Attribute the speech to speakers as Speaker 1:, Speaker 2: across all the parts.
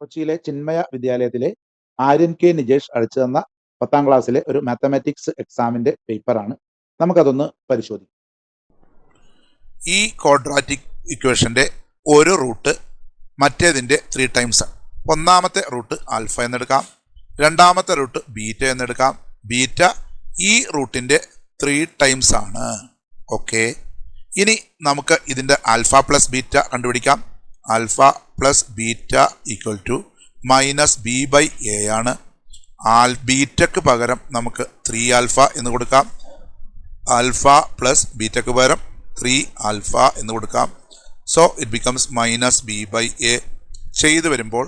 Speaker 1: കൊച്ചിയിലെ ചിന്മയ വിദ്യാലയത്തിലെ ആര്യൻ കെ നിജേഷ് അയച്ചു തന്ന 10ാം ക്ലാസ്സിലെ ഒരു മാത്തമാറ്റിക്സ് എക്സാമിന്റെ പേപ്പറാണ്. നമുക്കതൊന്ന് പരിശോധിക്കാം.
Speaker 2: ഈ ക്വാഡ്രാറ്റിക് ഇക്വേഷന്റെ ഒരു റൂട്ട് മറ്റേതിൻ്റെ 3 ടൈംസ് ആണ്. ഒന്നാമത്തെ റൂട്ട് ആൽഫ എന്നെടുക്കാം, രണ്ടാമത്തെ റൂട്ട് ബീറ്റ എന്നെടുക്കാം. ബീറ്റ ഈ റൂട്ടിൻ്റെ 3 ടൈംസ് ആണ്. ഓക്കെ, ഇനി നമുക്ക് ഇതിൻ്റെ ആൽഫ പ്ലസ് ബീറ്റ കണ്ടുപിടിക്കാം. Alpha plus beta equal to minus B by A ആണ്. ബീറ്റക്ക് പകരം നമുക്ക് 3 ആൽഫ എന്ന് കൊടുക്കാം. ആൽഫ പ്ലസ് ബീറ്റക്ക് പകരം 3 ആൽഫ എന്ന് കൊടുക്കാം. So it becomes minus B by A. ചെയ്ത് വരുമ്പോൾ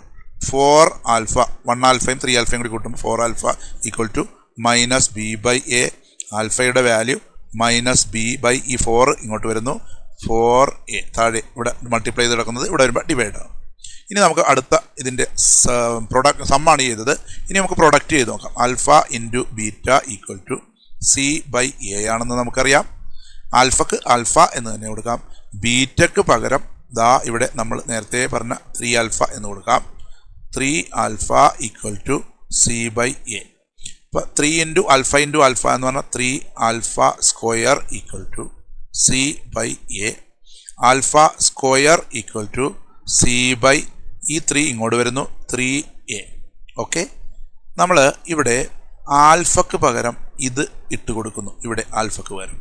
Speaker 2: 4 ആൽഫ, 1 ആൽഫയും 3 ആൽഫയും കൂടി കൂട്ടുമ്പോൾ 4 alpha equal to minus B by A. ആൽഫയുടെ വാല്യൂ മൈനസ് ബി ബൈ ഈ 4 ഇങ്ങോട്ട് വരുന്നു. 4a താഴെ ഇവിടെ മൾട്ടിപ്ലൈ ചെയ്ത് കിടക്കുന്നത് ഇവിടെ വരുമ്പോൾ ഡിവൈഡ് ആകും. ഇനി നമുക്ക് അടുത്ത ഇതിൻ്റെ സമ്മാണ് ചെയ്തത്. ഇനി നമുക്ക് പ്രൊഡക്റ്റ് ചെയ്ത് നോക്കാം. Alpha into beta equal to C by A ആണെന്ന് നമുക്കറിയാം. ആൽഫക്ക് ആൽഫ എന്ന് തന്നെ കൊടുക്കാം. ബീറ്റക്ക് പകരം ദാ ഇവിടെ നമ്മൾ നേരത്തെ പറഞ്ഞ 3 ആൽഫ എന്ന് കൊടുക്കാം. 3 alpha equal to C by A. അപ്പോൾ 3 ഇൻറ്റു ആൽഫ എന്ന് പറഞ്ഞാൽ 3 alpha square equal to C by A. Alpha square equal to C by ഈ 3 ഇങ്ങോട്ട് വരുന്നു 3a. ഓക്കെ, നമ്മൾ ഇവിടെ ആൽഫക്ക് പകരം ഇത് ഇട്ട് കൊടുക്കുന്നു. ഇവിടെ ആൽഫക്ക് പകരം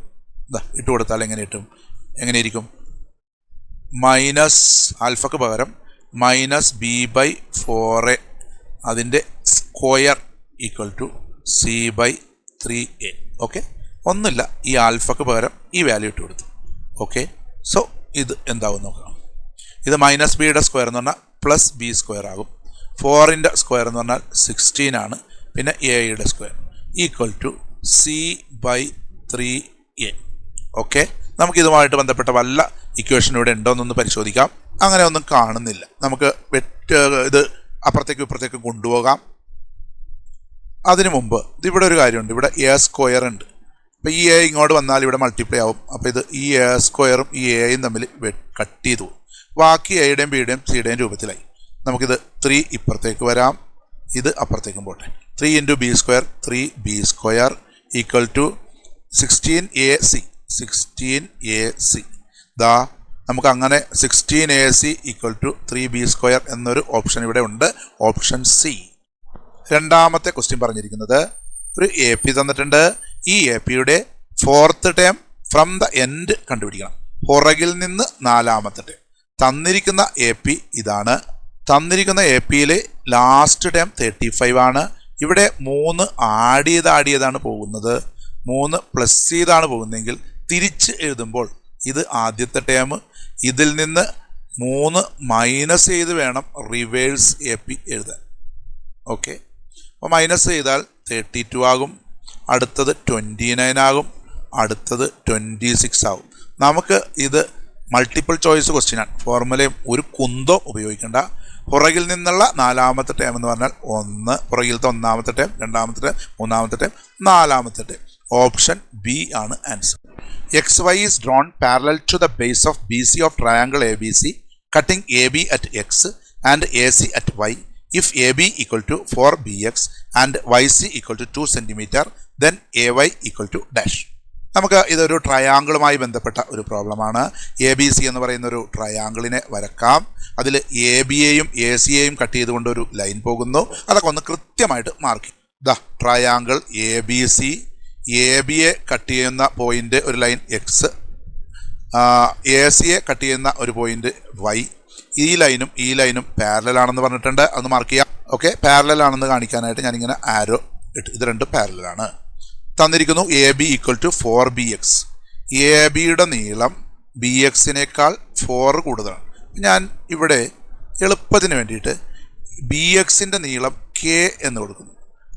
Speaker 2: ഇട്ട് കൊടുത്താൽ എങ്ങനെയിരിക്കും? മൈനസ് ആൽഫക്ക് പകരം മൈനസ് ബി ബൈ 4a അതിൻ്റെ square equal to C by 3a. Okay, ഒന്നുമില്ല, ഈ ആൽഫക്ക് പകരം ഈ വാല്യൂ ഇട്ട് കൊടുത്തു. ഓക്കെ, സോ ഇത് എന്താവും നോക്കാം. ഇത് മൈനസ് ബിയുടെ സ്ക്വയർ എന്ന് പറഞ്ഞാൽ പ്ലസ് ബി സ്ക്വയർ ആകും. 4ൻ്റെ സ്ക്വയർ എന്ന് പറഞ്ഞാൽ 16 ആണ്. പിന്നെ എയുടെ square equal to C by 3a. Okay, നമുക്കിതുമായിട്ട് ബന്ധപ്പെട്ട വല്ല ഇക്വേഷൻ ഇവിടെ ഉണ്ടോ എന്നൊന്ന് പരിശോധിക്കാം. അങ്ങനെ ഒന്നും കാണുന്നില്ല. നമുക്ക് ഇത് അപ്പുറത്തേക്കും ഇപ്പുറത്തേക്കും കൊണ്ടുപോകാം. അതിനു മുമ്പ് ഇവിടെ ഒരു കാര്യമുണ്ട്. ഇവിടെ എ സ്ക്വയർ ഉണ്ട്. അപ്പോൾ ഈ എ ഇങ്ങോട്ട് വന്നാൽ ഇവിടെ മൾട്ടിപ്ലൈ ആവും. അപ്പോൾ ഇത് ഈ എ സ്ക്വയറും ഈ എയും തമ്മിൽ കട്ട് ചെയ്തു പോകും. ബാക്കി എയുടെയും ബിയുടെയും സിയുടെയും രൂപത്തിലായി. നമുക്കിത് 3 ഇപ്പുറത്തേക്ക് വരാം, ഇത് അപ്പുറത്തേക്കും പോട്ടെ. 3 into B square 3b square equal to 16ac. ദാ നമുക്ക് അങ്ങനെ 16ac equal to 3b square എന്നൊരു ഓപ്ഷൻ ഇവിടെ ഉണ്ട്, ഓപ്ഷൻ സി. രണ്ടാമത്തെ ക്വസ്റ്റ്യൻ പറഞ്ഞിരിക്കുന്നത് ഒരു എ പി തന്നിട്ടുണ്ട്. ഈ എ പിയുടെ 4th term from the end കണ്ടുപിടിക്കണം. പുറകിൽ നിന്ന് 4ാമത്തെ ടേം. തന്നിരിക്കുന്ന എ പി ഇതാണ്. തന്നിരിക്കുന്ന എ പിയിൽ ലാസ്റ്റ് ടേം 35 ആണ്. ഇവിടെ 3 ആഡ് ചെയ്താണ് പോകുന്നത്. 3 പ്ലസ് ചെയ്താണ് പോകുന്നതെങ്കിൽ തിരിച്ച് എഴുതുമ്പോൾ ഇത് ആദ്യത്തെ ടേം, ഇതിൽ നിന്ന് 3 മൈനസ് ചെയ്ത് വേണം റിവേഴ്സ് എ പി എഴുതാൻ. ഓക്കെ, അപ്പോൾ മൈനസ് ചെയ്താൽ 32 ആകും, അടുത്തത് 29 ആകും, അടുത്തത് 26 ആകും. നമുക്ക് ഇത് മൾട്ടിപ്പിൾ ചോയ്സ് ക്വസ്റ്റ്യനാണ്. ഫോർമുലയും ഒരു കുന്തോ ഉപയോഗിക്കേണ്ട. പുറകിൽ നിന്നുള്ള 4ാമത്തെ ടേം എന്ന് പറഞ്ഞാൽ 1, പുറകിലത്തെ 1ാമത്തെ ടേം, 2ാമത്തെ ടേം, 3ാമത്തെ ടേം, 4ാമത്തെ ടേം. ഓപ്ഷൻ ബി ആണ് answer. XY is drawn parallel to the base of BC of triangle ABC, cutting AB at X and AC at Y. If AB equal to 4BX and YC equal to 2 cm, then AY equal to dash. നമുക്ക് ഇതൊരു ട്രയാങ്കിളുമായി ബന്ധപ്പെട്ട ഒരു പ്രോബ്ലമാണ്. ABC എന്ന് പറയുന്ന ഒരു ട്രയാങ്കിളിനെ വരക്കാം. അതിൽ ABയെയും ACയെയും കട്ട് ചെയ്തുകൊണ്ട് ഒരു ലൈൻ പോകുന്നു. അതൊക്കെ ഒന്ന് കൃത്യമായിട്ട് മാർക്ക് ചെയ്യും. ദാ ട്രയാങ്കിൾ ABC, ABയെ കട്ട് ചെയ്യുന്ന പോയിന്റ് ഒരു ലൈൻ X, ACയെ കട്ട് ചെയ്യുന്ന ഒരു പോയിന്റ് Y. ഈ ലൈനും പാരലൽ ആണെന്ന് പറഞ്ഞിട്ടുണ്ട്. അതൊന്ന് മാർക്ക് ചെയ്യാം. ഓക്കെ, പാരലൽ ആണെന്ന് കാണിക്കാനായിട്ട് ഞാനിങ്ങനെ ആരോ ഇട്ട്, ഇത് രണ്ടും പാരലലാണ്. തന്നിരിക്കുന്നു AB ഈക്വൽ ടു 4BX. ABയുടെ നീളം BXനേക്കാൾ 4 കൂടുതലാണ്. ഞാൻ ഇവിടെ എളുപ്പത്തിന് വേണ്ടിയിട്ട് BXൻ്റെ നീളം K എന്ന് കൊടുക്കുന്നു.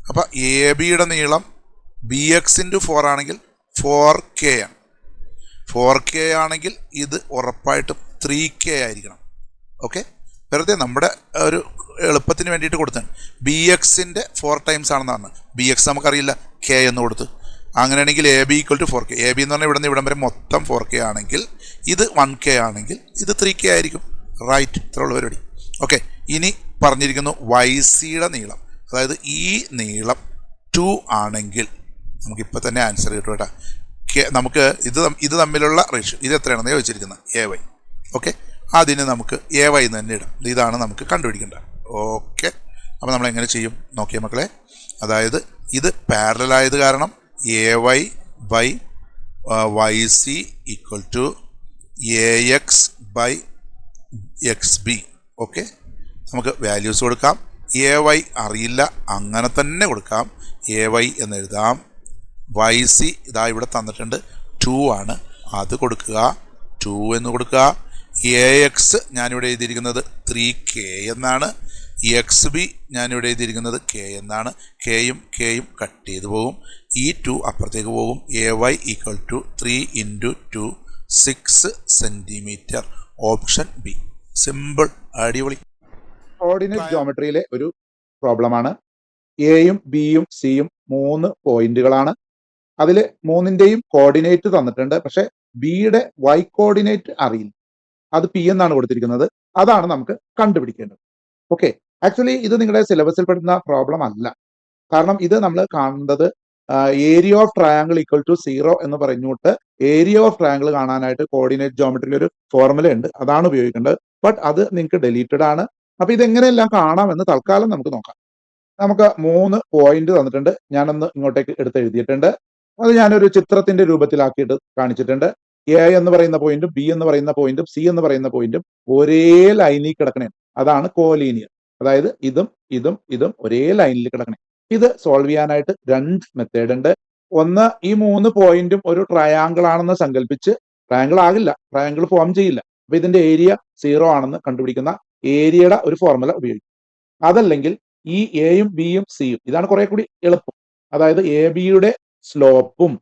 Speaker 2: അപ്പോൾ ABയുടെ നീളം BX ഇൻറ്റു 4 ആണെങ്കിൽ 4K ആണ്. 4K ആണെങ്കിൽ ഇത് ഉറപ്പായിട്ടും 3K ആയിരിക്കണം. ഓക്കെ, വെറുതെ നമ്മുടെ ഒരു എളുപ്പത്തിന് വേണ്ടിയിട്ട് കൊടുത്താണ്. BXൻ്റെ 4 ടൈംസ് ആണെന്നാണ്. BX നമുക്കറിയില്ല, K എന്ന് കൊടുത്ത്. അങ്ങനെയാണെങ്കിൽ AB equal to 4K. AB എന്ന് പറഞ്ഞാൽ ഇവിടെ നിന്ന് ഇവിടം വരെ മൊത്തം 4K ആണെങ്കിൽ ഇത് 1K ആണെങ്കിൽ ഇത് 3K ആയിരിക്കും. റൈറ്റ്, ഇത്രയുള്ള പരിപാടി. ഓക്കെ, ഇനി പറഞ്ഞിരിക്കുന്നു YCയുടെ നീളം, അതായത് ഈ നീളം 2 ആണെങ്കിൽ നമുക്കിപ്പോൾ തന്നെ ആൻസർ കിട്ടും കേട്ടോ. നമുക്ക് ഇത് തമ്മിലുള്ള റേഷ്യോ ഇത് എത്രയാണെന്ന് ചോദിച്ചിരിക്കുന്നത് AY. ഓക്കെ, അതിന് നമുക്ക് AY എന്ന് തന്നെ ഇടാം. ഇതാണ് നമുക്ക് കണ്ടുപിടിക്കേണ്ടത്. ഓക്കെ, അപ്പോൾ നമ്മൾ എങ്ങനെ ചെയ്യും നോക്കിയ മക്കളെ. അതായത് ഇത് പാരലൽ ആയത് കാരണം AY by YC equal to AX by XB. Okay, നമുക്ക് വാല്യൂസ് കൊടുക്കാം. AY അറിയില്ല, അങ്ങനെ തന്നെ കൊടുക്കാം. AY എന്ന് എഴുതാം. YC ഇതാ ഇവിടെ തന്നിട്ടുണ്ട് 2 ആണ്, അത് കൊടുക്കുക, 2 എന്ന് കൊടുക്കുക. AX ഞാനിവിടെ എഴുതിയിരിക്കുന്നത് 3K എന്നാണ്. XB ഞാനിവിടെ എഴുതിയിരിക്കുന്നത് K എന്നാണ്. കെയും കട്ട് ചെയ്ത് പോകും. ഈ 2 അപ്പുറത്തേക്ക് പോകും. AY equal to 3 into 2 6 centimetre. Option B. Simple, അടിപൊളി.
Speaker 1: കോർഡിനേറ്റ് ജോമെട്രിയിലെ ഒരു പ്രോബ്ലമാണ്. എയും ബിയും സിയും 3 പോയിന്റുകളാണ്. അതിൽ 3ന്റെയും കോർഡിനേറ്റ് തന്നിട്ടുണ്ട്, പക്ഷെ ബിയുടെ Y കോർഡിനേറ്റ് അറിയില്ല. അത് P എന്നാണ് കൊടുത്തിരിക്കുന്നത്. അതാണ് നമുക്ക് കണ്ടുപിടിക്കേണ്ടത്. ഓക്കെ, ആക്ച്വലി ഇത് നിങ്ങളുടെ സിലബസിൽ പെടുന്ന പ്രോബ്ലം അല്ല. കാരണം ഇത് നമ്മൾ കാണുന്നത് area of triangle equal to 0 എന്ന് പറഞ്ഞുകൊണ്ട് ഏരിയ ഓഫ് ട്രയാങ്കിൾ കാണാനായിട്ട് കോർഡിനേറ്റ് ജോമെട്രിയിൽ ഒരു ഫോർമുല ഉണ്ട്, അതാണ് ഉപയോഗിക്കേണ്ടത്. ബട്ട് അത് നിങ്ങൾക്ക് ഡിലീറ്റഡ് ആണ്. അപ്പൊ ഇതെങ്ങനെയെല്ലാം കാണാമെന്ന് തൽക്കാലം നമുക്ക് നോക്കാം. നമുക്ക് 3 പോയിന്റ് തന്നിട്ടുണ്ട്. ഞാനൊന്ന് ഇങ്ങോട്ടേക്ക് എടുത്ത് എഴുതിയിട്ടുണ്ട്. അത് ഞാനൊരു ചിത്രത്തിന്റെ രൂപത്തിലാക്കിയിട്ട് കാണിച്ചിട്ടുണ്ട്. A എന്ന് പറയുന്ന പോയിന്റും B എന്ന് പറയുന്ന പോയിന്റും C എന്ന് പറയുന്ന പോയിന്റും ഒരേ ലൈനിൽ കിടക്കണേ. അതാണ് കോലീനിയർ. അതായത് ഇതും ഒരേ ലൈനിൽ കിടക്കണേ. ഇത് സോൾവ് ചെയ്യാനായിട്ട് 2 മെത്തേഡ് ഉണ്ട്. ഒന്ന്, ഈ 3 പോയിന്റും ഒരു ട്രയാങ്കിൾ ആണെന്ന് സങ്കല്പിച്ച്, ട്രയാങ്കിൾ ആകില്ല, ട്രയാങ്കിൾ ഫോം ചെയ്യില്ല, അപ്പൊ ഇതിന്റെ ഏരിയ 0 ആണെന്ന് കണ്ടുപിടിക്കുന്ന ഏരിയയുടെ ഒരു ഫോർമുല ഉപയോഗിക്കും. അതല്ലെങ്കിൽ ഈ എയും ബിയും സിയും, ഇതാണ് കുറെ കൂടി എളുപ്പം. അതായത് AB-യുടെ സ്ലോപ്പും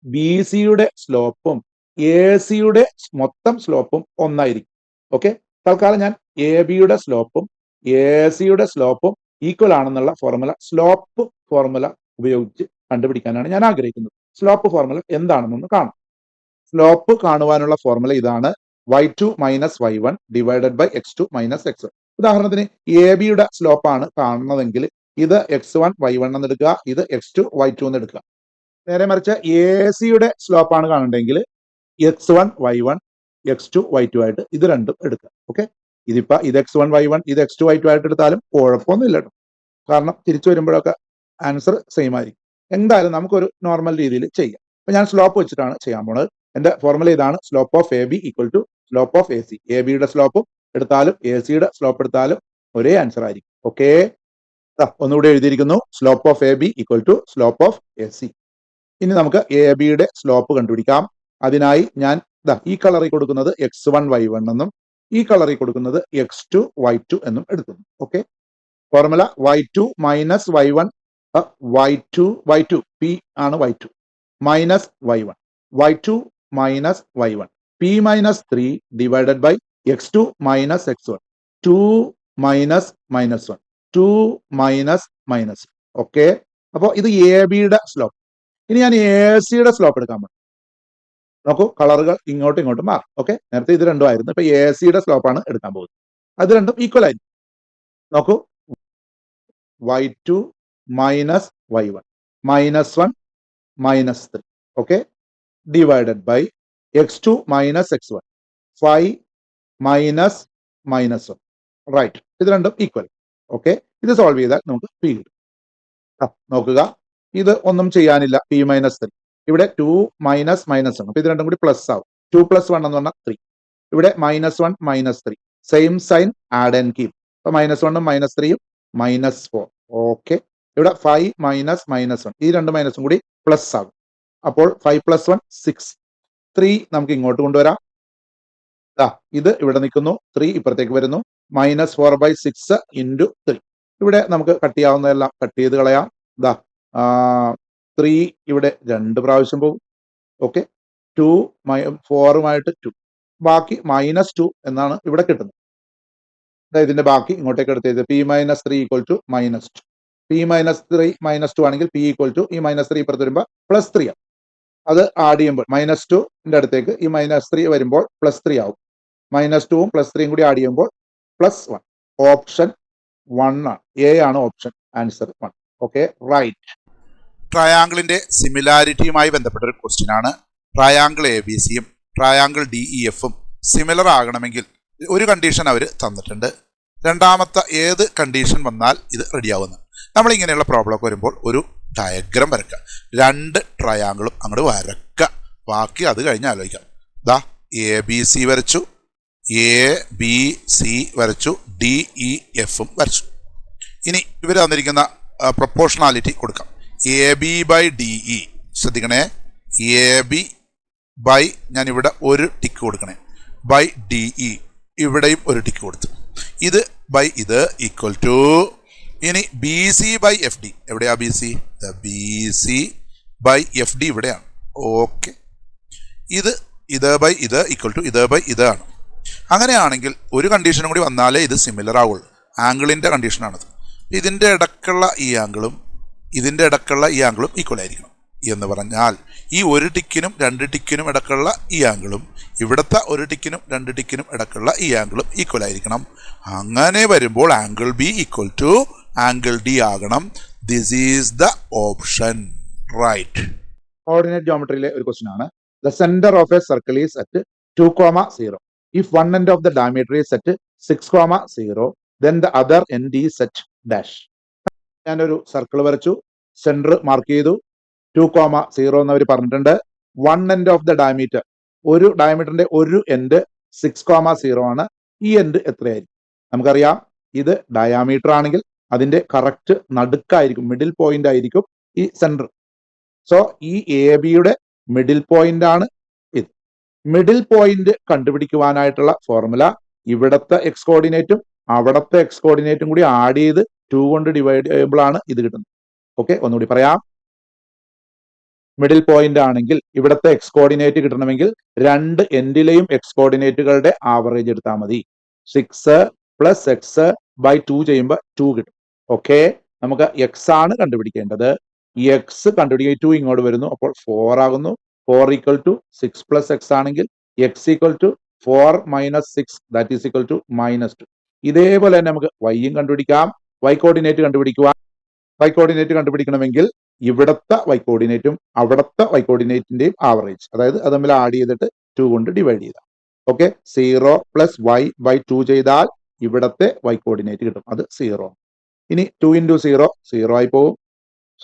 Speaker 1: BC-യുടെ സ്ലോപ്പും AC-യുടെ മൊത്തം സ്ലോപ്പും ഒന്നായിരിക്കും. ഓക്കെ, തൽക്കാലം ഞാൻ AB-യുടെ സ്ലോപ്പും AC-യുടെ സ്ലോപ്പും ഈക്വൽ ആണെന്നുള്ള ഫോർമുല, സ്ലോപ്പ് ഫോർമുല ഉപയോഗിച്ച് കണ്ടുപിടിക്കാനാണ് ഞാൻ ആഗ്രഹിക്കുന്നത്. സ്ലോപ്പ് ഫോർമുല എന്താണെന്നൊന്ന് കാണാം. സ്ലോപ്പ് കാണുവാനുള്ള ഫോർമുല ഇതാണ്: y2 minus y1 divided by x2 minus x1. ഉദാഹരണത്തിന് AB-യുടെ സ്ലോപ്പ് ആണ് കാണുന്നതെങ്കിൽ ഇത് x1 y1 എന്ന് എടുക്കുക, ഇത് x2 y2 എന്ന് എടുക്കുക. നേരെ മറിച്ച് AC-യുടെ സ്ലോപ്പ് ആണ് കാണുന്നതെങ്കിൽ x1 y1 x2 y2 ആയിട്ട് ഇത് രണ്ടും എടുക്കുക. ഓക്കെ, ഇതിപ്പോ ഇത് x1 y1 ഇത് x2 y2 ആയിട്ട് എടുത്താലും കുഴപ്പമൊന്നുമില്ല കേട്ടോ, കാരണം തിരിച്ചു വരുമ്പോഴൊക്കെ ആൻസർ സെയിം ആയിരിക്കും. എന്തായാലും നമുക്കൊരു നോർമൽ രീതിയിൽ ചെയ്യാം. അപ്പൊ ഞാൻ സ്ലോപ്പ് വെച്ചിട്ടാണ് ചെയ്യാൻ പോണത്. എന്റെ ഫോർമുല ഇതാണ്: slope of AB equal to slope of AC. AB-യുടെ സ്ലോപ്പും എടുത്താലും AC-യുടെ സ്ലോപ്പ് എടുത്താലും ഒരേ ആൻസർ ആയിരിക്കും. ഓക്കെ, ഒന്നുകൂടി എഴുതിയിരിക്കുന്നു: slope of AB equal to slope of AC. ഇനി നമുക്ക് AB-യുടെ സ്ലോപ്പ് കണ്ടുപിടിക്കാം. അതിനായി ഞാൻ ഈ കളറിൽ കൊടുക്കുന്നത് x1 y1 എന്നും ഈ കളറിൽ കൊടുക്കുന്നത് x2 y2 എന്നും എടുക്കുന്നു. Okay, formula y2 minus y1 y2 P ആണ് y2 minus y1 minus y1 P minus 3 divided by x2 minus x1 2 minus -1 2 minus. Okay, അപ്പോൾ ഇത് AB-യുടെ സ്ലോപ്പ്. ഇനി ഞാൻ AC-യുടെ സ്ലോപ്പ് എടുക്കാൻ പോകും. നോക്കൂ, കളറുകൾ ഇങ്ങോട്ടും ഇങ്ങോട്ടും മാറും. ഓക്കെ, നേരത്തെ ഇത് രണ്ടും ആയിരുന്നു, ഇപ്പൊ AC-യുടെ സ്ലോപ്പാണ് എടുക്കാൻ പോകുന്നത്. അത് രണ്ടും ഈക്വൽ ആയിരിക്കും. നോക്കൂ, y2 minus y1 -1 -3. Okay, divided by x2 minus x1 5 minus -1. Right, ഇത് രണ്ടും ഈക്വൽ. ഓക്കെ, ഇത് സോൾവ് ചെയ്താൽ നമുക്ക് P കിട്ടും. നോക്കുക, ഇത് ഒന്നും ചെയ്യാനില്ല. P മൈനസ് 3, ഇവിടെ 2 മൈനസ് -1, അപ്പൊ ഇത് രണ്ടും കൂടി പ്ലസ് ആവും. 2 + 1 എന്ന് പറഞ്ഞാൽ 3. ഇവിടെ -1 -3 same sign add and keep. അപ്പൊ -1ഉം -3ഉം -4. ഓക്കെ, ഇവിടെ 5 മൈനസ് -1, ഈ രണ്ട് മൈനസും കൂടി പ്ലസ് ആകും. അപ്പോൾ 5 + 1 6. 3 നമുക്ക് ഇങ്ങോട്ട് കൊണ്ടുവരാം. ഇത് ഇവിടെ നിൽക്കുന്നു, 3 ഇപ്പുറത്തേക്ക് വരുന്നു. -4/6 ഇൻറ്റു 3. ഇവിടെ നമുക്ക് കട്ട് ചെയ്യാവുന്നതെല്ലാം കട്ട് ചെയ്ത് കളയാം. 3 ഇവിടെ 2 പ്രാവശ്യം പോകും. ഓക്കെ, 2 4ഉമായിട്ട് 2, ബാക്കി -2 എന്നാണ് ഇവിടെ കിട്ടുന്നത്. ഇതിന്റെ ബാക്കി ഇങ്ങോട്ടേക്ക് എടുത്ത് P minus 3 equal to -2. P minus 3 -2 ആണെങ്കിൽ P ഈക്വൽ ടു ഈ -3 ഇപ്പുറത്ത് വരുമ്പോൾ +3 ആവും. അത് ആഡ് ചെയ്യുമ്പോൾ -2ന്റെ അടുത്തേക്ക് ഈ -3 വരുമ്പോൾ +3 ആവും. -2ഉം +3ഉം കൂടി ആഡ് ചെയ്യുമ്പോൾ +1. ഓപ്ഷൻ 1 ആണ്. എ ആണ് ഓപ്ഷൻ ആൻസർ 1. Okay, right.
Speaker 2: ട്രയാങ്കിളിന്റെ സിമിലാരിറ്റിയുമായി ബന്ധപ്പെട്ട ഒരു ക്വസ്റ്റ്യൻ ആണ്. ട്രയാങ്കിൾ എ ബി സിയും ട്രയാങ്കിൾ ഡി ഇ എഫും സിമിലർ ആകണമെങ്കിൽ ഒരു കണ്ടീഷൻ അവർ തന്നിട്ടുണ്ട്. രണ്ടാമത്തെ ഏത് കണ്ടീഷൻ വന്നാൽ ഇത് റെഡിയാവുന്നു. നമ്മളിങ്ങനെയുള്ള പ്രോബ്ലമൊക്കെ വരുമ്പോൾ ഒരു ഡയഗ്രം വരയ്ക്കുക. രണ്ട് ട്രയാങ്കിളും അങ്ങോട്ട് വരയ്ക്കുക. ബാക്കി അത് കഴിഞ്ഞ് ആലോചിക്കാം. ദാ എ ബി സി വരച്ചു, എ ബി സി വരച്ചു, ഡി ഇ എഫും വരച്ചു. ഇനി ഇവർ തന്നിരിക്കുന്ന പ്രൊപ്പോർഷണാലിറ്റി കൊടുക്കാം. A B by D E ശ്രദ്ധിക്കണേ. എ ബി ബൈ ഞാനിവിടെ ഒരു ടിക്ക് കൊടുക്കണേ, ബൈ ഡി ഇ ഇവിടെയും ഒരു ടിക്ക് കൊടുത്തു. ഇത് ബൈ ഇത് ഈക്വൽ ടു, ഇനി B C by F D. എവിടെയാ B C? B C by F D ഇവിടെയാണ്. ഓക്കെ, ഇത് ബൈ ഇത് ഈക്വൽ ടു ഇത് ബൈ ഇതാണ്. അങ്ങനെയാണെങ്കിൽ ഒരു കണ്ടീഷനും കൂടി വന്നാലേ ഇത് സിമിലർ ആവുള്ളൂ. ആംഗിളിൻ്റെ കണ്ടീഷനാണത്. ഇതിൻ്റെ ഇടക്കുള്ള ഈ ആംഗിളും ഇതിൻ്റെ ഇടക്കുള്ള ഈ ആംഗിളും ഈക്വൽ ആയിരിക്കണം എന്ന് പറഞ്ഞാൽ ഈ ഒരു ടിക്കിനും രണ്ട് ടിക്കിനും ഇടക്കുള്ള ഈ ആംഗിളും ഇവിടുത്തെ ഒരു ടിക്കിനും രണ്ട് ടിക്കിനും ഇടക്കുള്ള ഈ ആംഗിളും ഈക്വൽ ആയിരിക്കണം. അങ്ങനെ വരുമ്പോൾ angle B equal to angle D ആകണം. This is the option right.
Speaker 1: Coordinate ജോമെട്രിയിലെ ഒരു ക്വസ്റ്റ്യൻ ആണ്. The centre of a circle is at 2,0. If one end of the diameter is at 6,0, then the other end is at dash. ഞാനൊരു circle വരച്ചു, centre mark ചെയ്തു, 2,0 എന്നവർ പറഞ്ഞിട്ടുണ്ട്. One end of the diameter, ഒരു ഡയമീറ്ററിന്റെ ഒരു end 6,0 ആണ്. ഈ എൻഡ് എത്രയായിരിക്കും? നമുക്കറിയാം ഇത് ഡയാമീറ്റർ ആണെങ്കിൽ അതിന്റെ കറക്റ്റ് നടുക്കായിരിക്കും, മിഡിൽ പോയിന്റ് ആയിരിക്കും ഈ സെന്റർ. സോ ഈ എ ബിയുടെ മിഡിൽ പോയിന്റ് ആണ് ഇത്. മിഡിൽ പോയിന്റ് കണ്ടുപിടിക്കുവാനായിട്ടുള്ള ഫോർമുല ഇവിടത്തെ എക്സ് കോർഡിനേറ്റും അവിടത്തെ എക്സ് കോർഡിനേറ്റും കൂടി ആഡ് ചെയ്ത് 2 കൊണ്ട് ഡിവൈഡ് ചെയ്യുമ്പോഴാണ് ഇത് കിട്ടുന്നത്. ഓക്കെ, ഒന്നുകൂടി പറയാം. മിഡിൽ പോയിന്റ് ആണെങ്കിൽ ഇവിടത്തെ എക്സ് കോർഡിനേറ്റ് കിട്ടണമെങ്കിൽ രണ്ട് എൻഡിലെയും എക്സ് കോർഡിനേറ്റുകളുടെ ആവറേജ് എടുത്താൽ മതി. 6 + x/2 ചെയ്യുമ്പോൾ 2 കിട്ടും. ഓക്കെ, നമുക്ക് എക്സ് ആണ് കണ്ടുപിടിക്കേണ്ടത്. ഈ എക്സ് കണ്ടുപിടിക്കുക, 2 ഇങ്ങോട്ട് വരുന്നു, അപ്പോൾ 4 ആകുന്നു. 4 = 6 + x ആണെങ്കിൽ x = 4 - 6, that is equal to -2. ഇതേപോലെ തന്നെ നമുക്ക് വൈയും കണ്ടുപിടിക്കാം. വൈ കോർഡിനേറ്റ് കണ്ടുപിടിക്കണമെങ്കിൽ ഇവിടത്തെ വൈ കോർഡിനേറ്റും അവിടത്തെ വൈ കോർഡിനേറ്റിന്റെയും ആവറേജ്, അതായത് അത് തമ്മിൽ ആഡ് ചെയ്തിട്ട് 2 കൊണ്ട് ഡിവൈഡ് ചെയ്താൽ. ഓക്കെ, 0 + y/2 ചെയ്താൽ ഇവിടത്തെ വൈ കോർഡിനേറ്റ് കിട്ടും, അത് 0. ഇനി 2 × 0 0 ആയി പോകും.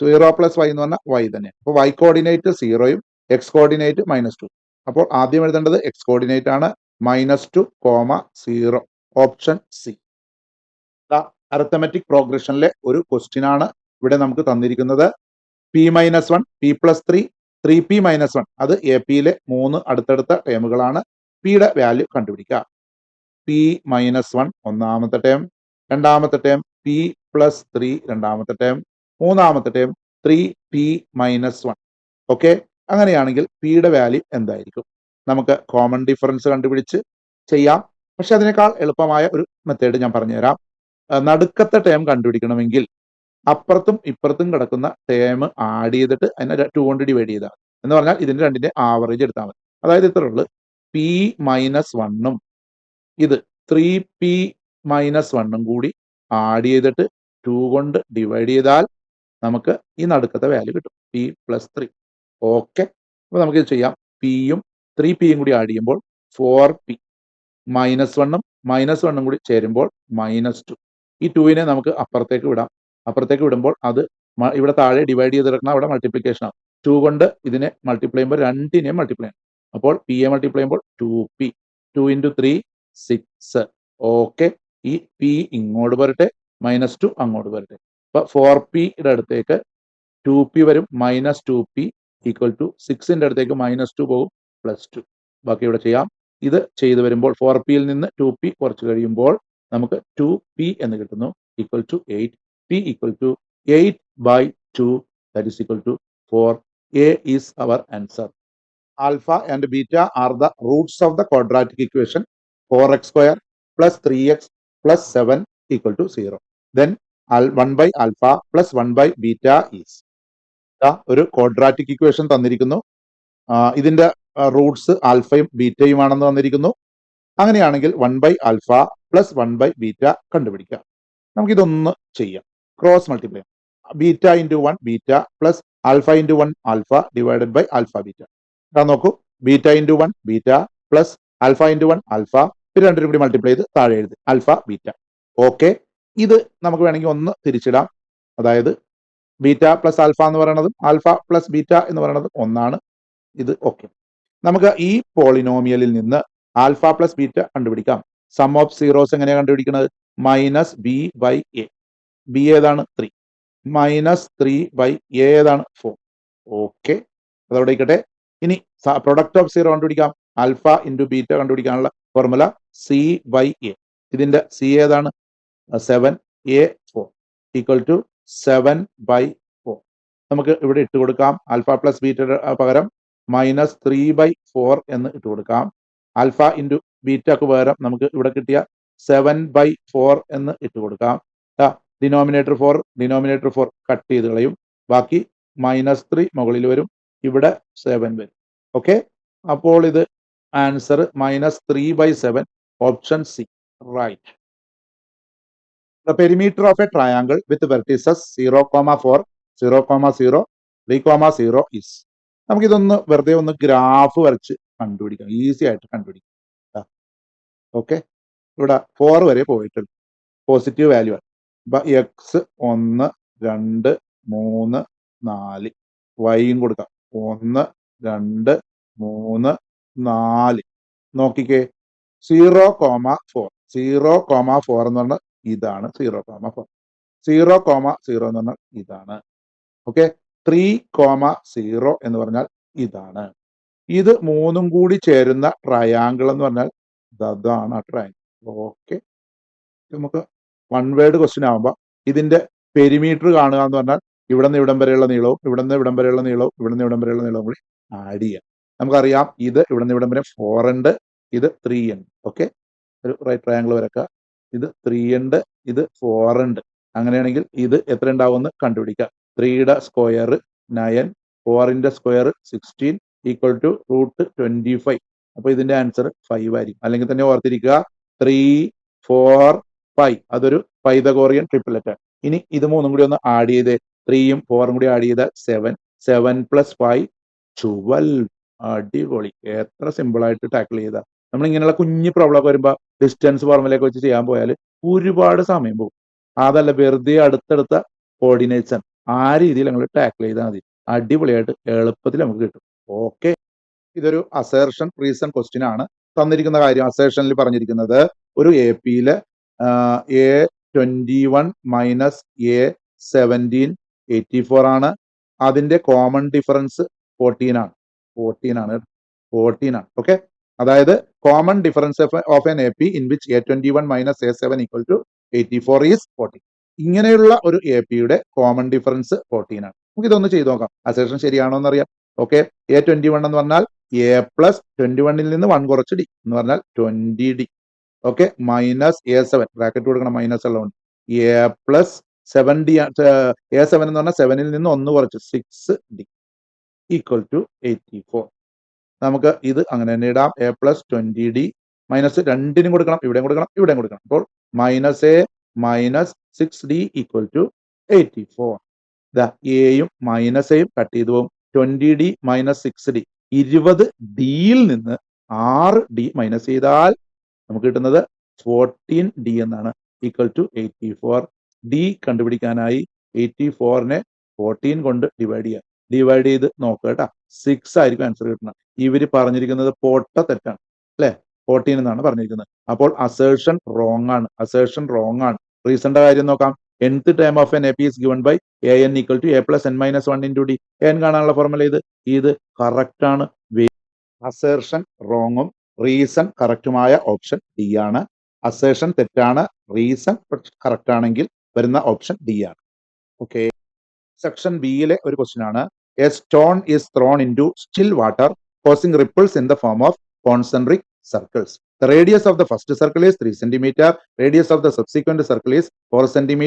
Speaker 1: 0 + y എന്ന് പറഞ്ഞാൽ y തന്നെ. അപ്പോൾ വൈ കോർഡിനേറ്റ് 0യും എക്സ് കോർഡിനേറ്റ് -2. അപ്പോൾ ആദ്യം എഴുതേണ്ടത് എക്സ് കോർഡിനേറ്റ് ആണ്. -2, 0, ഓപ്ഷൻ സി. അരിത്തമെറ്റിക് പ്രോഗ്രഷനിലെ ഒരു ക്വസ്റ്റ്യൻ ആണ് ഇവിടെ നമുക്ക് തന്നിരിക്കുന്നത്. p-1, p+3, 3p - 1. അത് എ പിയിലെ 3 അടുത്തടുത്ത ടേമുകളാണ്. പിയുടെ വാല്യൂ കണ്ടുപിടിക്കുക. p-1 ഒന്നാമത്തെ ടേം, രണ്ടാമത്തെ ടേം p+3 രണ്ടാമത്തെ ടേം, മൂന്നാമത്തെ ടേം 3p-1. ഓക്കെ, അങ്ങനെയാണെങ്കിൽ പിയുടെ വാല്യൂ എന്തായിരിക്കും? നമുക്ക് കോമൺ ഡിഫറൻസ് കണ്ടുപിടിച്ച് ചെയ്യാം. പക്ഷെ അതിനേക്കാൾ എളുപ്പമായ ഒരു മെത്തേഡ് ഞാൻ പറഞ്ഞുതരാം. നടുക്കത്തെ ടേം കണ്ടുപിടിക്കണമെങ്കിൽ അപ്പുറത്തും ഇപ്പുറത്തും കിടക്കുന്ന ടേം ആഡ് ചെയ്തിട്ട് അതിനെ 2 കൊണ്ട് ഡിവൈഡ് ചെയ്താൽ, എന്ന് പറഞ്ഞാൽ ഇതിന്റെ രണ്ടിന്റെ ആവറേജ് എടുത്താൽ മതി. അതായത് ഇത്ര ഉള്ളു, p-1ഉം ഇത് 3p-1ഉം കൂടി ആഡ് ചെയ്തിട്ട് 2 കൊണ്ട് ഡിവൈഡ് ചെയ്താൽ നമുക്ക് ഈ നടുക്കത്തെ വാല്യൂ കിട്ടും, p+3. ഓക്കെ, അപ്പൊ നമുക്ക് ഇത് ചെയ്യാം. പിയും 3pയും കൂടി ആഡ് ചെയ്യുമ്പോൾ 4p, -1ഉം കൂടി ചേരുമ്പോൾ -2. ഈ 2നെ നമുക്ക് അപ്പുറത്തേക്ക് വിടാം. അപ്പുറത്തേക്ക് വിടുമ്പോൾ അത് ഇവിടെ താഴെ ഡിവൈഡ് ചെയ്ത് കിടക്കണം, അവിടെ മൾട്ടിപ്ലിക്കേഷൻ ആവും. 2 കൊണ്ട് ഇതിനെ മൾട്ടിപ്ലൈ ചെയ്യുമ്പോൾ രണ്ടിനെയും മൾട്ടിപ്ലൈ ചെയ്യണം. അപ്പോൾ പിയെ മൾട്ടിപ്ലൈ ചെയ്യുമ്പോൾ 2p, 2 × 3 6. ഓക്കെ, ഈ p ഇങ്ങോട്ട് വരട്ടെ, -2 അങ്ങോട്ട് വരട്ടെ. അപ്പൊ 4pയുടെ അടുത്തേക്ക് 2p വരും, -2p = 6ന്റെ അടുത്തേക്ക് -2 പോകും, +2. ബാക്കി ഇവിടെ ചെയ്യാം. ഇത് ചെയ്തു വരുമ്പോൾ 4pയിൽ നിന്ന് 2p കുറച്ച് കഴിയുമ്പോൾ നമുക്ക് 2p എന്ന് കിട്ടുന്നു, = 8. p = 8/2, that is equal to 4. A is our answer. Alpha and beta are the roots of the quadratic equation 4x² + 3x + 7 = 0. Then 1/alpha + 1/beta is. ഒരു ക്വാഡ്രാറ്റിക് ഇക്വേഷൻ തന്നിരിക്കുന്നു. ഇതിന്റെ റൂട്ട്സ് ആൽഫയും ബീറ്റയും ആണെന്ന് തന്നിരിക്കുന്നു. അങ്ങനെയാണെങ്കിൽ 1/alpha + 1/beta കണ്ടുപിടിക്കാം. നമുക്കിതൊന്ന് ചെയ്യാം. Cross multiply beta into 1 beta plus alpha into 1 alpha divided by alpha beta. ഇതാ നോക്കൂ, beta into 1 beta plus alpha into 1 alpha, ഇത് രണ്ടിനും കൂടി മൾട്ടിപ്ലൈ ചെയ്ത് താഴെ എഴുതി ആൽഫ ബീറ്റ. ഓക്കെ, ഇത് നമുക്ക് വേണമെങ്കിൽ ഒന്ന് തിരിച്ചിടാം. അതായത് ബീറ്റ പ്ലസ് ആൽഫ എന്ന് പറയുന്നതും ആൽഫ പ്ലസ് ബീറ്റ എന്ന് പറയുന്നതും ഒന്നാണ്. ഇത് ഓക്കെ. നമുക്ക് ഈ പോളിനോമിയലിൽ നിന്ന് ആൽഫ പ്ലസ് ബീറ്റ കണ്ടുപിടിക്കാം. സം ഓഫ് സീറോസ് എങ്ങനെയാണ് കണ്ടുപിടിക്കുന്നത്? Minus B by A. B ഏതാണ്? 3 മൈനസ് 3 ബൈ എ ഏതാണ്? 4. ഓക്കെ, അതവിടെ ഇരിക്കട്ടെ. ഇനി പ്രൊഡക്റ്റ് ഓഫ് സീറോ കണ്ടുപിടിക്കാം. ആൽഫ ഇൻറ്റു ബീറ്റ കണ്ടുപിടിക്കാനുള്ള ഫോർമുല സി ബൈ എ. ഇതിന്റെ സി ഏതാണ്? 7 എ 4 ഈക്വൽ ടു 7 ബൈ 4. നമുക്ക് ഇവിടെ ഇട്ട് കൊടുക്കാം. ആൽഫ പ്ലസ് ബീറ്റയുടെ പകരം മൈനസ് 3 ബൈ 4 എന്ന് ഇട്ട് കൊടുക്കാം. ആൽഫ ഇൻറ്റു ബീറ്റക്ക് പകരം നമുക്ക് ഇവിടെ കിട്ടിയ 7 ബൈ 4 എന്ന് ഇട്ട് കൊടുക്കാം. ഡിനോമിനേറ്റർ 4 കട്ട് ചെയ്ത് കളയും. ബാക്കി -3 മുകളിൽ വരും, ഇവിടെ 7 വരും. ഓക്കെ, അപ്പോൾ ഇത് answer -3/7, option C, right. The perimeter of a triangle with vertices 0, 4, 0, 0, 3, 0 is. നമുക്കിതൊന്ന് വെറുതെ ഒന്ന് ഗ്രാഫ് വരച്ച് കണ്ടുപിടിക്കാം, ഈസി ആയിട്ട് കണ്ടുപിടിക്കാം. ഓക്കെ, ഇവിടെ 4 വരെ പോയിട്ടുണ്ട്, പോസിറ്റീവ് വാല്യൂ ആണ്. അപ്പൊ എക്സ് 1, 2, 3, 4, വൈയും കൊടുക്കാം 1, 2, 3, 4. നോക്കിക്കേ, 0, 4. 0, 4 എന്ന് പറഞ്ഞാൽ ഇതാണ് 0, 4. 0, 0 എന്ന് പറഞ്ഞാൽ ഇതാണ്. ഓക്കെ, 3, 0 എന്ന് പറഞ്ഞാൽ ഇതാണ്. ഇത് മൂന്നും കൂടി ചേരുന്ന ട്രയാങ്കിൾ എന്ന് പറഞ്ഞാൽ അതാണ് ആ ട്രയാങ്കിൾ. ഓക്കെ, നമുക്ക് വൺ വേർഡ് ക്വസ്റ്റ്യൻ ആകുമ്പോൾ ഇതിന്റെ പെരിമീറ്റർ കാണുക എന്ന് പറഞ്ഞാൽ ഇവിടെ നിന്ന് ഇവിടം വരെയുള്ള നീളവും ഇവിടെ നിന്ന് ഇവിടം വരെയുള്ള നീളവും ഇവിടെ നിന്ന് ഇവിടം വരെയുള്ള നീളവും കൂടി ആഡ് ചെയ്യാം. നമുക്കറിയാം ഇത് ഇവിടെ നിന്ന് ഇവിടം വരെ 4 ഉണ്ട്, ഇത് 3 ഉണ്ട്. ഓക്കെ, ഒരു റൈറ്റ് ട്രയാങ്കിൾ വരക്കുക. ഇത് 3 ഉണ്ട്, ഇത് 4 ഉണ്ട്. അങ്ങനെയാണെങ്കിൽ ഇത് എത്ര ഉണ്ടാവുമെന്ന് കണ്ടുപിടിക്കാം. 3യുടെ സ്ക്വയർ 9, 4ന്റെ സ്ക്വയർ 16 ഈക്വൽ ടു √25. അപ്പൊ ഇതിന്റെ ആൻസർ 5 ആയിരിക്കും. അല്ലെങ്കിൽ തന്നെ ഓർത്തിരിക്കുക 3, 4, 5 അതൊരു പൈതഗോറിയൻ ട്രിപ്ലറ്റ്. ഇനി ഇത് മൂന്നും കൂടി ഒന്ന് ആഡ് ചെയ്ത് 3യും 4ഉം കൂടി ആഡ് ചെയ്ത 7, 7 + 5 12. അടിപൊളി, എത്ര സിമ്പിൾ ആയിട്ട് ടാക്കിൾ ചെയ്താ. നമ്മൾ ഇങ്ങനെയുള്ള കുഞ്ഞു പ്രോബ്ലം ഒക്കെ വരുമ്പോൾ ഡിസ്റ്റൻസ് ഫോർമുലയൊക്കെ വെച്ച് ചെയ്യാൻ പോയാൽ ഒരുപാട് സമയം പോകും. അതല്ല, വെറുതെ അടുത്തടുത്ത കോർഡിനേറ്റ്സ് ആ രീതിയിൽ നമ്മൾ ടാക്കിൾ ചെയ്താൽ മതി. അടിപൊളിയായിട്ട് എളുപ്പത്തിൽ നമുക്ക് കിട്ടും. ഓക്കെ, ഇതൊരു അസേർഷൻ റീസൺ ക്വസ്റ്റ്യൻ ആണ്. തന്നിരിക്കുന്ന കാര്യം അസേർഷനിൽ പറഞ്ഞിരിക്കുന്നത് ഒരു എ പിയില് A21 മൈനസ് A17 84 ആണ്. അതിന്റെ കോമൺ ഡിഫറൻസ് 14 ആണ്. 14 ആണ്. ഓക്കെ, അതായത് common difference of an A P in which A21 minus A7 equal to 84 is 14. ഇങ്ങനെയുള്ള ഒരു എ പിയുടെ കോമൺ ഡിഫറൻസ് 14 ആണ്. നമുക്ക് ഇതൊന്ന് ചെയ്ത് നോക്കാം, അസേർഷൻ ശരിയാണോ എന്നറിയാം. ഓക്കെ, A21 എന്ന് പറഞ്ഞാൽ A പ്ലസ് 21ൽ നിന്ന് 1 കുറച്ച് ഡി എന്ന് പറഞ്ഞാൽ 20D. Okay, minus A7 bracket കൊടുക്കണം, മൈനസ് ഉള്ളതുകൊണ്ട് A പ്ലസ് 7D. A7 എന്ന് പറഞ്ഞാൽ 7ൽ നിന്ന് 1 കുറച്ച് 6D ഈക്വൽ ടു 84. നമുക്ക് ഇത് അങ്ങനെ തന്നെ ഇടാം. A പ്ലസ് 20D മൈനസ് രണ്ടിനും കൊടുക്കണം, ഇവിടെയും കൊടുക്കണം, ഇവിടെയും കൊടുക്കണം. അപ്പോൾ -A minus 6D equal to 84. ഇതാ എയും -Aയും കട്ട് ചെയ്തു പോകും. 20D മൈനസ് 6D, 20Dയിൽ നിന്ന് 6D മൈനസ് ചെയ്താൽ നമുക്ക് കിട്ടുന്നത് 14D എന്നാണ്, ഈക്വൽ ടു 84. D കണ്ടുപിടിക്കാനായി 84നെ 14 കൊണ്ട് ഡിവൈഡ് ചെയ്യുക. ഡിവൈഡ് ചെയ്ത് നോക്കുക കേട്ടോ, 6 ആയിരിക്കും ആൻസർ കിട്ടുന്നത്. ഇവര് പറഞ്ഞിരിക്കുന്നത് പൊട്ട തെറ്റാണ് അല്ലെ, 14 എന്നാണ് പറഞ്ഞിരിക്കുന്നത്. അപ്പോൾ അസേർഷൻ റോങ് ആണ്, അസേർഷൻ റോങ് ആണ്. റീസണിന്റെ കാര്യം നോക്കാം. nth term of an A P is given by an equal to a plus n minus 1 into D. n കാണാനുള്ള ഫോർമുല ഇത് കറക്റ്റ് ആണ്. അസേർഷൻ റോങ്ങും റീസൺ കറക്റ്റുമായ ഓപ്ഷൻ ഡി ആണ്. അസേർഷൻ തെറ്റാണ്, റീസൺ കറക്റ്റ് ആണെങ്കിൽ വരുന്ന ഓപ്ഷൻ ഡി ആണ്. ഓക്കെ, സെക്ഷൻ ബിയിലെ ഒരു ക്വസ്റ്റ്യൻ ആണ്. A stone is thrown into still water causing ripples in the form of concentric circles. The radius of the first circle is 3 cm. Radius of the subsequent circle is 4 cm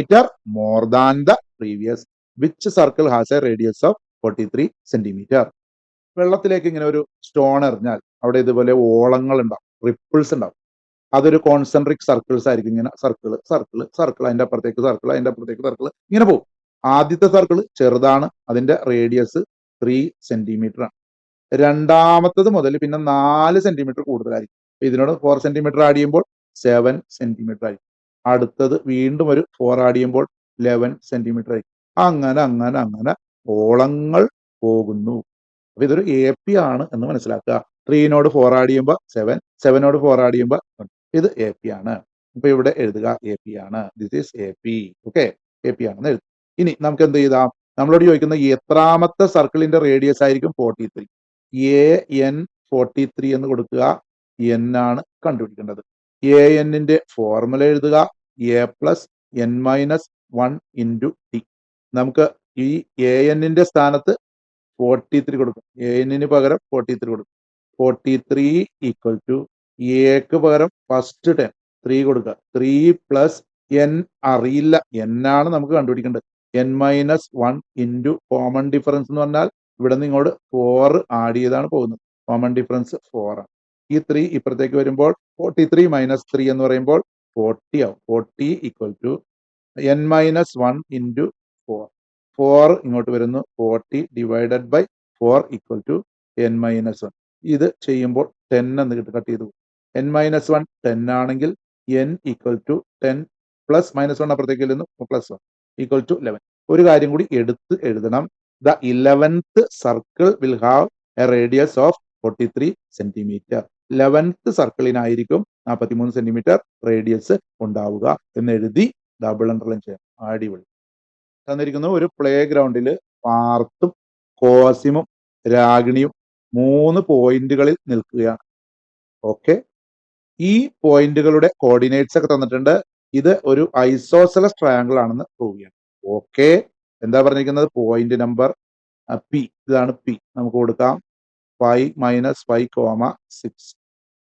Speaker 1: more than the previous. Which circle has a radius of 43 cm? വെള്ളത്തിലേക്ക് ഇങ്ങനെ ഒരു stone എറിഞ്ഞാൽ അവിടെ ഇതുപോലെ ഓളങ്ങൾ ഉണ്ടാവും, ripples ഉണ്ടാവും. അതൊരു concentric circles ആയിരിക്കും. ഇങ്ങനെ സർക്കിൾ സർക്കിൾ സർക്കിൾ, അതിന്റെ അപ്പുറത്തേക്ക് സർക്കിൾ, അതിന്റെ അപ്പുറത്തേക്ക് സർക്കിൾ, ഇങ്ങനെ പോകും. ആദ്യത്തെ സർക്കിൾ ചെറുതാണ്, അതിന്റെ റേഡിയസ് 3 സെന്റിമീറ്റർ ആണ്. രണ്ടാമത്തത് മുതൽ പിന്നെ 4 സെന്റിമീറ്റർ കൂടുതലായിരിക്കും. ഇതിനോട് 4 സെന്റിമീറ്റർ ആഡ് ചെയ്യുമ്പോൾ 7 സെന്റിമീറ്റർ ആയിരിക്കും. അടുത്തത് വീണ്ടും ഒരു 4 ആഡ് ചെയ്യുമ്പോൾ 11 സെന്റിമീറ്റർ ആയിരിക്കും. അങ്ങനെ അങ്ങനെ അങ്ങനെ ഓളങ്ങൾ പോകുന്നു. അപ്പൊ ഇതൊരു എ പി ആണ് എന്ന് മനസ്സിലാക്കുക. 3നോട് 4 ആഡ് ചെയ്യുമ്പോൾ 7, 7നോട് 4 ആഡ് ചെയ്യുമ്പോൾ ഇത് എ പി ആണ്. ഇപ്പൊ ഇവിടെ എഴുതുക എ പി ആണ്. This is A P. Okay, A P ആണെന്ന് എഴുതും. ഇനി നമുക്ക് എന്ത് ചെയ്താം? നമ്മളോട് ചോദിക്കുന്ന എത്രാമത്തെ സർക്കിളിന്റെ റേഡിയസ് ആയിരിക്കും 43. എ എൻ 43 എന്ന് കൊടുക്കുക. എൻ ആണ് കണ്ടുപിടിക്കേണ്ടത്. എ എന്നിന്റെ ഫോർമുല എഴുതുക. A plus N minus 1 into T. നമുക്ക് ഈ എ എന്നിന്റെ സ്ഥാനത്ത് 43 കൊടുക്കും. എ എന്നിന് പകരം 43 കൊടുക്കും. 43 ഈക്വൽ ടു എക്ക് പകരം ഫസ്റ്റ് ടൈം 3 കൊടുക്കുക. 3 പ്ലസ് എൻ അറിയില്ല, എൻ ആണ് നമുക്ക് കണ്ടുപിടിക്കേണ്ടത്. N minus 1 into common difference എന്ന് പറഞ്ഞാൽ ഇവിടെ നിന്ന് ഇങ്ങോട്ട് 4 ആഡ് ചെയ്താണ് പോകുന്നത്. കോമൺ ഡിഫറൻസ് 4 ആണ്. ഈ 3 ഇപ്പുറത്തേക്ക് വരുമ്പോൾ 43 മൈനസ് 3 എന്ന് പറയുമ്പോൾ 40 ആവും. 40 equal to n minus 1 into 4. 4 ഇങ്ങോട്ട് വരുന്നു. 40 divided by 4 equal to n minus 1. ഇത് ചെയ്യുമ്പോൾ 10 എന്ന് കിട്ടും, കട്ട് ചെയ്തു. എൻ മൈനസ് 1 10 ആണെങ്കിൽ n equal to 10 plus minus 1 അപ്പുറത്തേക്ക് വരുന്നു, പ്ലസ് 1 ഈക്വൽ ടു 11. ഒരു കാര്യം കൂടി എടുത്ത് എഴുതണം. The 11th circle will have A radius of 43 centimetre. 11th സർക്കിളിനായിരിക്കും 43 centimetre radius ഉണ്ടാവുക എന്ന് എഴുതി ഡബിൾ അണ്ടർലൈൻ ചെയ്യാം. അടിപൊളി. തന്നിരിക്കുന്നു ഒരു പ്ലേ ഗ്രൗണ്ടിൽ പാർത്തും കോസിമും രാഗിണിയും 3 പോയിന്റുകളിൽ നിൽക്കുകയാണ്. ഓക്കെ, ഈ പോയിന്റുകളുടെ കോർഡിനേറ്റ്സ് ഒക്കെ തന്നിട്ടുണ്ട്. ഇത് ഒരു ഐസോസെലസ് ട്രയാങ്കിൾ ആണെന്ന് പ്രൂവ് ചെയ്യണം. ഓക്കെ, എന്താ പറഞ്ഞിരിക്കുന്നത്? പോയിന്റ് നമ്പർ പി, ഇതാണ് പി. നമുക്ക് കൊടുക്കാം 5 മൈനസ് 5, 6.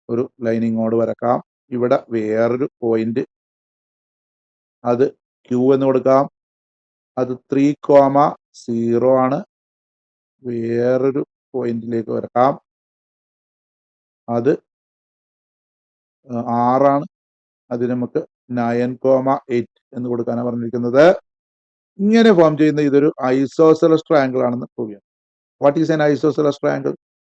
Speaker 1: ഒരു ലൈനിങ്ങോട് വരക്കാം. ഇവിടെ വേറൊരു പോയിന്റ്, അത് ക്യൂ എന്ന് കൊടുക്കാം. അത് 3, 0 ആണ്. വേറൊരു പോയിന്റിലേക്ക് വരക്കാം. അത് 6 അത് നമുക്ക് 9, 8 എന്ന് കൊടുക്കാനാണ് പറഞ്ഞിരിക്കുന്നത്. ഇങ്ങനെ ഫോം ചെയ്യുന്ന ഇതൊരു ഐസോസെലസ് ട്രയാങ്കിൾ ആണെന്ന് പ്രൂവ് ചെയ്യാം. What is an isosceles triangle?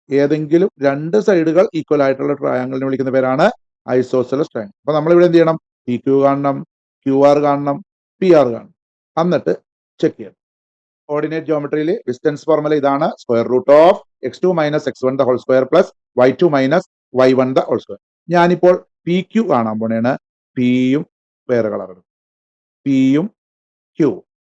Speaker 1: ഏതെങ്കിലും 2 സൈഡുകൾ ഈക്വൽ ആയിട്ടുള്ള ട്രയാങ്കിളിനെ വിളിക്കുന്ന പേരാണ് ഐസോസെലസ് ട്രയാങ്കിൾ. അപ്പൊ നമ്മൾ ഇവിടെ എന്ത് ചെയ്യണം? പി ക്യൂ കാണണം, ക്യു ആർ കാണണം, പി ആർ കാണണം. എന്നിട്ട് ചെക്ക് ചെയ്യണം. കോർഡിനേറ്റ് ജോമെട്രിയിൽ ഡിസ്റ്റൻസ് ഫോർമുല ഇതാണ്. Square root of x2 minus x1 the whole square plus y2 minus y1 the whole square. ഞാനിപ്പോൾ പി ക്യു കാണാൻ പോണേണ്. പിയും വേറെ കളറും, പിയും ക്യൂ.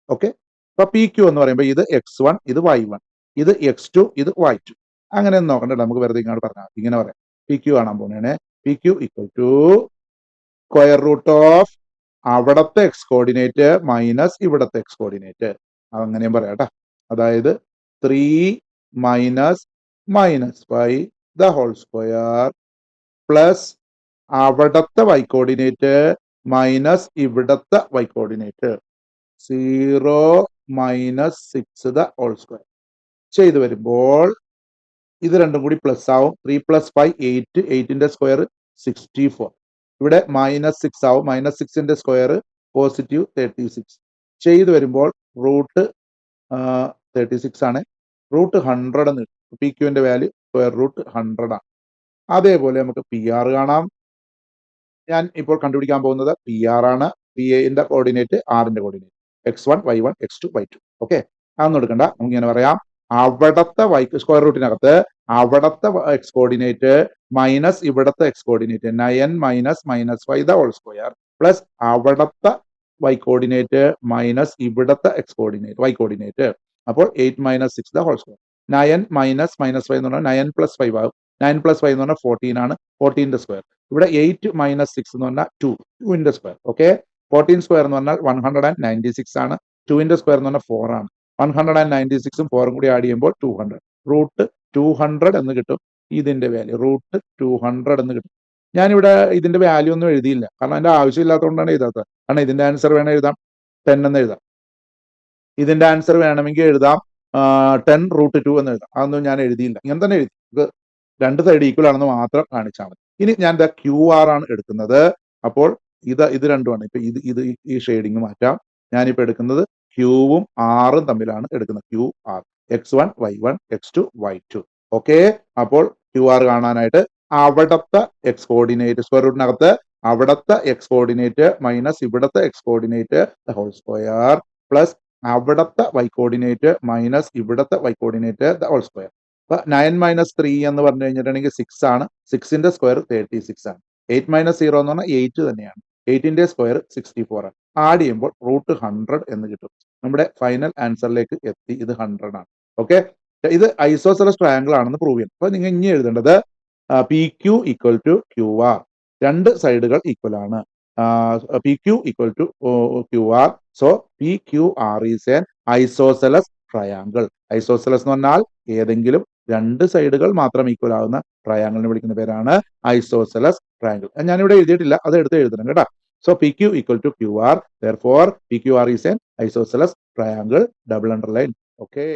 Speaker 1: ഓക്കെ, അപ്പൊ പി ക്യൂ എന്ന് പറയുമ്പോൾ ഇത് x1, ഇത് y1, ഇത് x2, ഇത് y2. അങ്ങനെ ഒന്നും നോക്കണ്ട, നമുക്ക് വെറുതെ ഇങ്ങോട്ട് പറഞ്ഞാൽ ഇങ്ങനെ പറയാം. പി ക്യൂ കാണാൻ പോണേണ്. P Q equal to square root of അവിടത്തെ എക്സ് കോർഡിനേറ്റ് മൈനസ് ഇവിടത്തെ എക്സ് കോർഡിനേറ്റ്. അങ്ങനെയും പറയാം കേട്ടോ. അതായത് 3 minus -5 the whole square plus അവിടത്തെ y കോർഡിനേറ്റ് മൈനസ് ഇവിടത്തെ y coordinate 0 minus 6 the whole square ചെയ്തു വരുമ്പോൾ ഇത് രണ്ടും കൂടി പ്ലസ് ആവും. 3 പ്ലസ് 5 8, 8ന്റെ സ്ക്വയർ 64. ഇവിടെ -6 ആവും. -6ന്റെ സ്ക്വയർ പോസിറ്റീവ് 36 ചെയ്തു വരുമ്പോൾ റൂട്ട് 36 ആണ്. റൂട്ട് 100 എന്ന് കിട്ടും. പി ക്യൂവിന്റെ വാല്യൂ സ്ക്വയർ റൂട്ട് 100 ആണ്. അതേപോലെ നമുക്ക് പി ആർ കാണാം. ഞാൻ ഇപ്പോൾ കണ്ടുപിടിക്കാൻ പോകുന്നത് പി ആർ ആണ്. പി എന്റെ കോർഡിനേറ്റ് ആറിന്റെ coordinate x1 y1 x2 y2. Okay, അതൊന്നും എടുക്കണ്ട. നമുക്ക് ഇങ്ങനെ പറയാം. അവിടത്തെ സ്ക്വയർ റൂട്ടിനകത്ത് അവിടത്തെ എക്സ് കോർഡിനേറ്റ് മൈനസ് ഇവിടത്തെ X coordinate 9 minus -5 the whole square plus അവിടത്തെ y കോർഡിനേറ്റ് മൈനസ് ഇവിടത്തെ എക്സ് കോർഡിനേറ്റ് y കോർഡിനേറ്റ്. അപ്പോൾ 8 minus 6 the whole square. 9 minus -5 എന്ന് പറഞ്ഞാൽ 9 പ്ലസ് 5 ആകും. 9 പ്ലസ് 5 എന്ന് പറഞ്ഞാൽ 14 ആണ്. 14ന്റെ സ്ക്വയർ. ഇവിടെ 8 മൈനസ് 6 എന്ന് പറഞ്ഞാൽ 2ന്റെ സ്ക്വയർ. ഓക്കെ, 14 സ്ക്വയർ എന്ന് പറഞ്ഞാൽ 196 ആണ്. 2ന്റെ സ്ക്വയർ എന്ന് പറഞ്ഞാൽ 4 ആണ്. 196ഉം 4ഉം കൂടി ആഡ് ചെയ്യുമ്പോൾ 200. റൂട്ട് 200 എന്ന് കിട്ടും. ഇതിന്റെ വാല്യൂ റൂട്ട് 200 എന്ന് കിട്ടും. ഞാനിവിടെ ഇതിന്റെ വാല്യൂ ഒന്നും എഴുതിയില്ല, കാരണം അതിന്റെ ആവശ്യമില്ലാത്തതുകൊണ്ടാണ് എഴുതാത്തത്. കാരണം ഇതിന്റെ ആൻസർ വേണം എഴുതാം, 10 എന്ന് എഴുതാം. ഇതിന്റെ ആൻസർ വേണമെങ്കിൽ എഴുതാം 10 റൂട്ട് 2 എന്ന് എഴുതാം. അതൊന്നും ഞാൻ എഴുതിയില്ല, ഇങ്ങനെ തന്നെ എഴുതി. 2 സൈഡ് ഈക്വൽ ആണെന്ന് മാത്രം കാണിച്ചാൽ മതി. ഇനി ഞാൻ ദ ക്യു ആർ ആണ് എടുക്കുന്നത്. അപ്പോൾ ഇത് രണ്ടുമാണ്. ഇപ്പൊ ഇത് ഈ ഷെയ്ഡിങ് മാറ്റാം. ഞാനിപ്പോ എടുക്കുന്നത് ക്യൂവും ആറും തമ്മിലാണ് എടുക്കുന്നത്. Q R X1 Y1 X2 Y2. Okay, അപ്പോൾ ക്യു ആർ കാണാനായിട്ട് അവിടത്തെ എക്സ് കോർഡിനേറ്റ് സ്ക്വയർ റൂട്ടിനകത്ത് അവിടത്തെ എക്സ് കോർഡിനേറ്റ് മൈനസ് ഇവിടത്തെ X coordinate the whole square plus അവിടത്തെ വൈ കോർഡിനേറ്റ് മൈനസ് ഇവിടത്തെ Y coordinate the whole square. അപ്പൊ 9 - 3 എന്ന് പറഞ്ഞു കഴിഞ്ഞിട്ടുണ്ടെങ്കിൽ 6 ആണ്. 6ന്റെ സ്ക്വയർ 36 ആണ്. 8 - 0 എന്ന് പറഞ്ഞാൽ 8 തന്നെയാണ്. 8ന്റെ സ്ക്വയർ 64 ആണ്. ആഡ് ചെയ്യുമ്പോൾ റൂട്ട് 100 എന്ന് കിട്ടും. നമ്മുടെ ഫൈനൽ ആൻസറിലേക്ക് എത്തി. ഇത് 100 ആണ്. ഓക്കെ, ഇത് ഐസോസെലസ് ട്രയാങ്കിൾ ആണെന്ന് പ്രൂവ് ചെയ്യണം. അപ്പൊ നിങ്ങൾ ഇനി എഴുതേണ്ടത് P Q equal to Q R. രണ്ട് സൈഡുകൾ ഈക്വൽ ആണ്. P Q equal to Q R. So P Q R is an isosceles triangle. Isosceles എന്ന് പറഞ്ഞാൽ ഏതെങ്കിലും രണ്ട് സൈഡുകൾ മാത്രം ഈക്വൽ ആകുന്ന ട്രയാങ്കിളിനെ വിളിക്കുന്ന പേരാണ് ഐസോസെലസ് ട്രയാങ്കിൾ. ഞാനിവിടെ എഴുതിയിട്ടില്ല, അത് എടുത്ത് എഴുതണം കേട്ടോ. So P Q equal to Q R, therefore P Q R is an isosceles triangle. Double underline. Okay.